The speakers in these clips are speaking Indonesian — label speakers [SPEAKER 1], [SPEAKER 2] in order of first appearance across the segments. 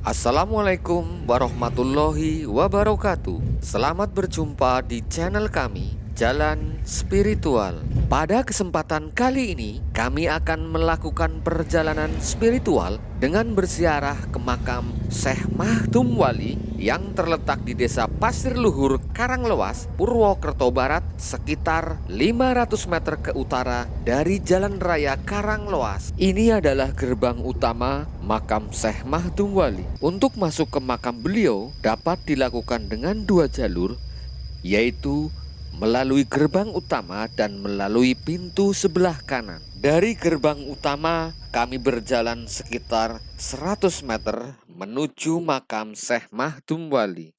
[SPEAKER 1] Assalamualaikum warahmatullahi wabarakatuh. Selamat berjumpa di channel kami, Jalan Spiritual. Pada kesempatan kali ini, kami akan melakukan perjalanan spiritual dengan berziarah ke makam Syekh Mahdum Wali yang terletak di Desa Pasir Luhur, Karanglewas, Purwokerto Barat, sekitar 500 meter ke utara dari Jalan Raya Karanglewas. Ini adalah gerbang utama makam Syekh Mahdum Wali. Untuk masuk ke makam beliau dapat dilakukan dengan dua jalur, yaitu melalui gerbang utama dan melalui pintu sebelah kanan. Dari gerbang utama kami berjalan sekitar 100 meter menuju makam Syekh Mahdum Wali.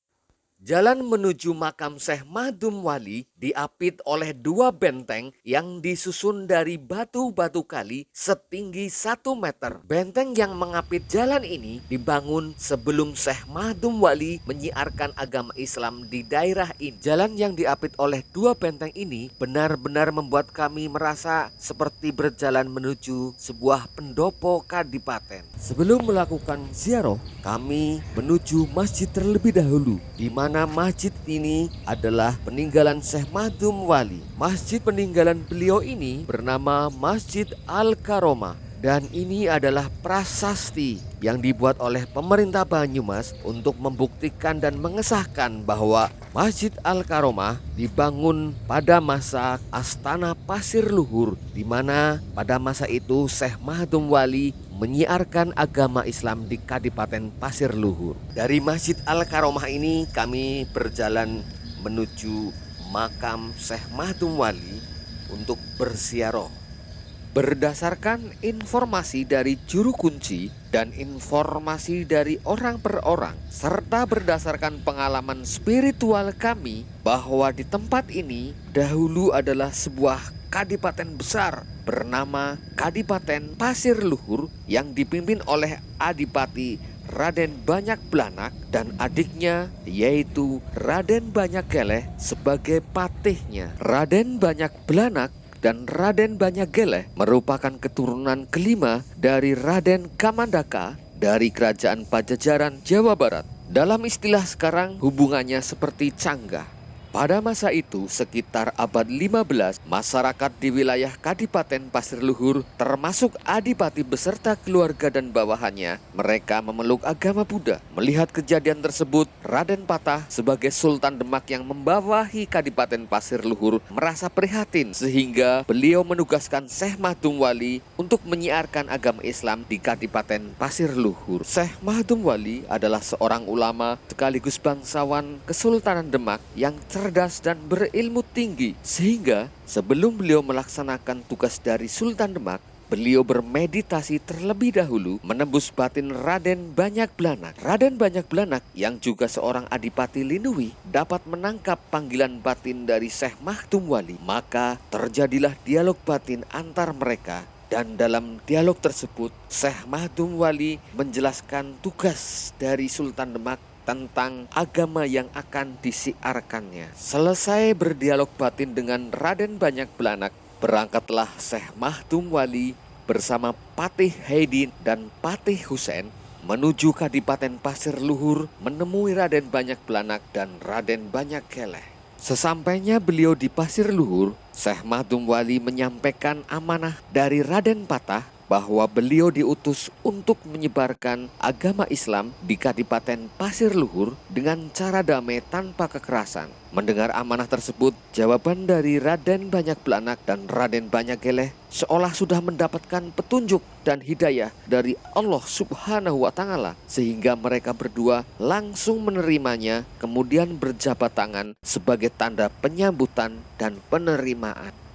[SPEAKER 1] Jalan menuju makam Syekh Mahdum Wali diapit oleh dua benteng yang disusun dari batu-batu kali setinggi 1 meter. Benteng yang mengapit jalan ini dibangun sebelum Syekh Mahdum Wali menyiarkan agama Islam di daerah ini. Jalan yang diapit oleh dua benteng ini benar-benar membuat kami merasa seperti berjalan menuju sebuah pendopo kadipaten. Sebelum melakukan ziarah, kami menuju masjid terlebih dahulu, di mana masjid ini adalah peninggalan Syekh Mahdum Wali. Masjid peninggalan beliau ini bernama Masjid Al-Karomah, dan ini adalah prasasti yang dibuat oleh pemerintah Banyumas untuk membuktikan dan mengesahkan bahwa Masjid Al-Karomah dibangun pada masa Astana Pasir Luhur, di mana pada masa itu Syekh Mahdum Wali menyiarkan agama Islam di Kadipaten Pasir Luhur. Dari Masjid Al-Karomah ini kami berjalan menuju makam Syekh Mahdum Wali untuk berziarah. Berdasarkan informasi dari juru kunci dan informasi dari orang per orang, serta berdasarkan pengalaman spiritual kami, bahwa di tempat ini dahulu adalah sebuah kadipaten besar bernama Kadipaten Pasir Luhur yang dipimpin oleh Adipati Raden Banyak Blanak dan adiknya yaitu Raden Banyak Geleh sebagai patihnya. Raden Banyak Blanak dan Raden Banyak Geleh merupakan keturunan kelima dari Raden Kamandaka dari Kerajaan Pajajaran, Jawa Barat. Dalam istilah sekarang hubungannya seperti canggah. Pada masa itu, sekitar abad 15, masyarakat di wilayah Kadipaten Pasir Luhur, termasuk Adipati beserta keluarga dan bawahannya, mereka memeluk agama Buddha. Melihat kejadian tersebut, Raden Patah sebagai Sultan Demak yang membawahi Kadipaten Pasir Luhur merasa prihatin, sehingga beliau menugaskan Syekh Mahdum Wali untuk menyiarkan agama Islam di Kadipaten Pasir Luhur. Syekh Mahdum Wali adalah seorang ulama sekaligus bangsawan Kesultanan Demak yang cerdas dan berilmu tinggi, sehingga sebelum beliau melaksanakan tugas dari Sultan Demak, beliau bermeditasi terlebih dahulu menembus batin Raden Banyak Blanak. Raden Banyak Blanak yang juga seorang Adipati Linui dapat menangkap panggilan batin dari Syekh Mahdum Wali. Maka terjadilah dialog batin antar mereka. Dan dalam dialog tersebut, Syekh Mahdum Wali menjelaskan tugas dari Sultan Demak tentang agama yang akan disiarkannya. Selesai berdialog batin dengan Raden Banyak Blanak, berangkatlah Syekh Mahdum Wali bersama Patih Haidin dan Patih Husein menuju Kadipaten Pasir Luhur menemui Raden Banyak Blanak dan Raden Banyak Geleh. Sesampainya beliau di Pasir Luhur, Syekh Mahdum Wali menyampaikan amanah dari Raden Patah bahwa beliau diutus untuk menyebarkan agama Islam di Kadipaten Pasir Luhur dengan cara damai tanpa kekerasan. Mendengar amanah tersebut, jawaban dari Raden Banyak Blanak dan Raden Banyak Geleh seolah sudah mendapatkan petunjuk dan hidayah dari Allah Subhanahu wa Ta'ala, sehingga mereka berdua langsung menerimanya, kemudian berjabat tangan sebagai tanda penyambutan dan penerimaan.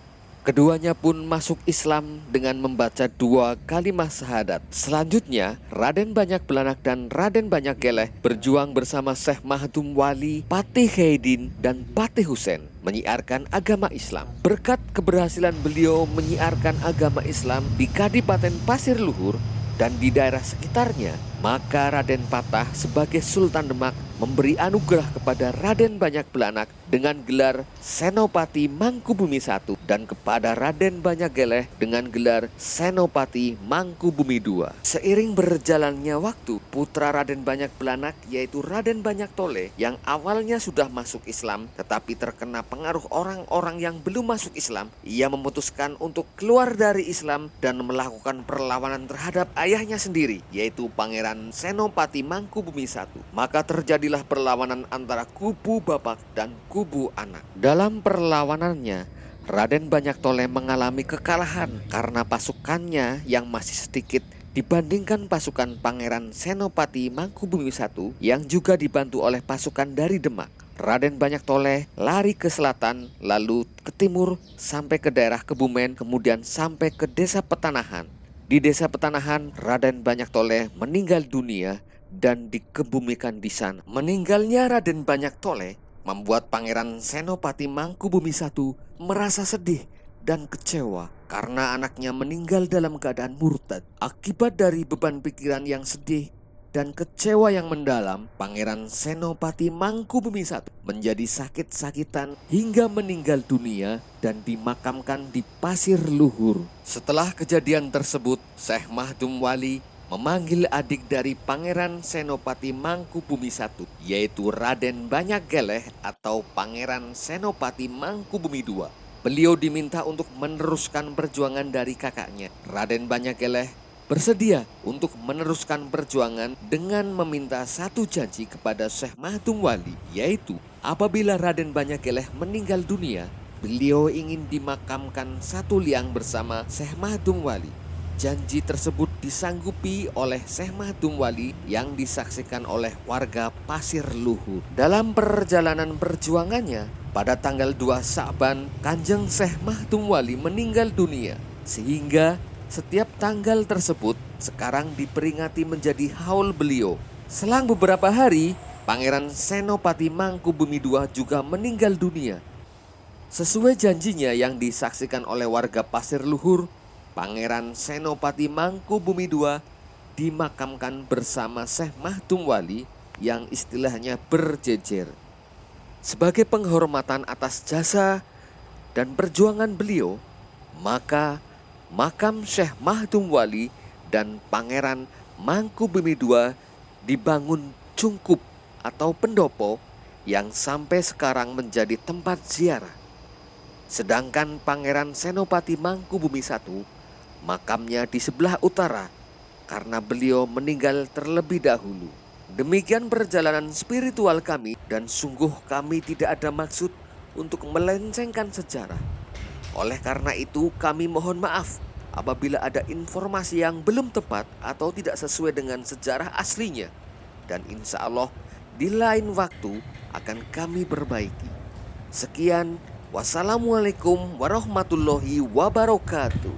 [SPEAKER 1] Keduanya pun masuk Islam dengan membaca dua kalimat syahadat. Selanjutnya, Raden Banyak Blanak dan Raden Banyak Geleh berjuang bersama Syekh Mahdum Wali, Patih Haidin, dan Patih Husein menyiarkan agama Islam. Berkat keberhasilan beliau menyiarkan agama Islam di Kadipaten Pasir Luhur dan di daerah sekitarnya, Maka Raden Patah sebagai Sultan Demak memberi anugerah kepada Raden Banyak Belanak dengan gelar Senopati Mangkubumi I dan kepada Raden Banyak Geleh dengan gelar Senopati Mangkubumi II. Seiring berjalannya waktu, putra Raden Banyak Belanak yaitu Raden Banyak Toleh yang awalnya sudah masuk Islam tetapi terkena pengaruh orang-orang yang belum masuk Islam, ia memutuskan untuk keluar dari Islam dan melakukan perlawanan terhadap ayahnya sendiri yaitu Pangeran Senopati Mangkubumi I. Maka terjadilah perlawanan antara kubu bapak dan kubu anak. Dalam perlawanannya, Raden Banyak Toleh mengalami kekalahan karena pasukannya yang masih sedikit dibandingkan pasukan Pangeran Senopati Mangkubumi I yang juga dibantu oleh pasukan dari Demak. Raden Banyak Toleh lari ke selatan, lalu ke timur sampai ke daerah Kebumen, kemudian sampai ke desa Petanahan. Di desa Petanahan, Raden Banyak Toleh meninggal dunia dan dikebumikan di sana. Meninggalnya Raden Banyak Toleh membuat Pangeran Senopati Mangkubumi I merasa sedih dan kecewa karena anaknya meninggal dalam keadaan murtad. Akibat dari beban pikiran yang sedih dan kecewa yang mendalam, Pangeran Senopati Mangkubumi I menjadi sakit-sakitan hingga meninggal dunia dan dimakamkan di Pasir Luhur. Setelah kejadian tersebut, Syekh Mahdum Wali memanggil adik dari Pangeran Senopati Mangkubumi I, yaitu Raden Banyak Geleh atau Pangeran Senopati Mangkubumi II. Beliau diminta untuk meneruskan perjuangan dari kakaknya. Raden Banyak Geleh bersedia untuk meneruskan perjuangan dengan meminta satu janji kepada Syekh Mahdum Wali, yaitu apabila Raden Banyak Geleh meninggal dunia, beliau ingin dimakamkan satu liang bersama Syekh Mahdum Wali. Janji tersebut disanggupi oleh Syekh Mahdum Wali yang disaksikan oleh warga Pasir Luhur. Dalam perjalanan perjuangannya, pada tanggal 2 Sa'ban, Kanjeng Syekh Mahdum Wali meninggal dunia. Sehingga setiap tanggal tersebut sekarang diperingati menjadi haul beliau. Selang beberapa hari, Pangeran Senopati Mangkubumi II juga meninggal dunia. Sesuai janjinya yang disaksikan oleh warga Pasir Luhur, Pangeran Senopati Mangkubumi II dimakamkan bersama Syekh Mahdum Wali yang istilahnya berjejer. Sebagai penghormatan atas jasa dan perjuangan beliau, maka makam Syekh Mahdum Wali dan Pangeran Mangkubumi II dibangun cungkup atau pendopo yang sampai sekarang menjadi tempat ziarah. Sedangkan Pangeran Senopati Mangkubumi I, makamnya di sebelah utara karena beliau meninggal terlebih dahulu. Demikian perjalanan spiritual kami dan sungguh kami tidak ada maksud untuk melencengkan sejarah. Oleh karena itu kami mohon maaf apabila ada informasi yang belum tepat atau tidak sesuai dengan sejarah aslinya. Dan insya Allah di lain waktu akan kami perbaiki. Sekian, wassalamualaikum warahmatullahi wabarakatuh.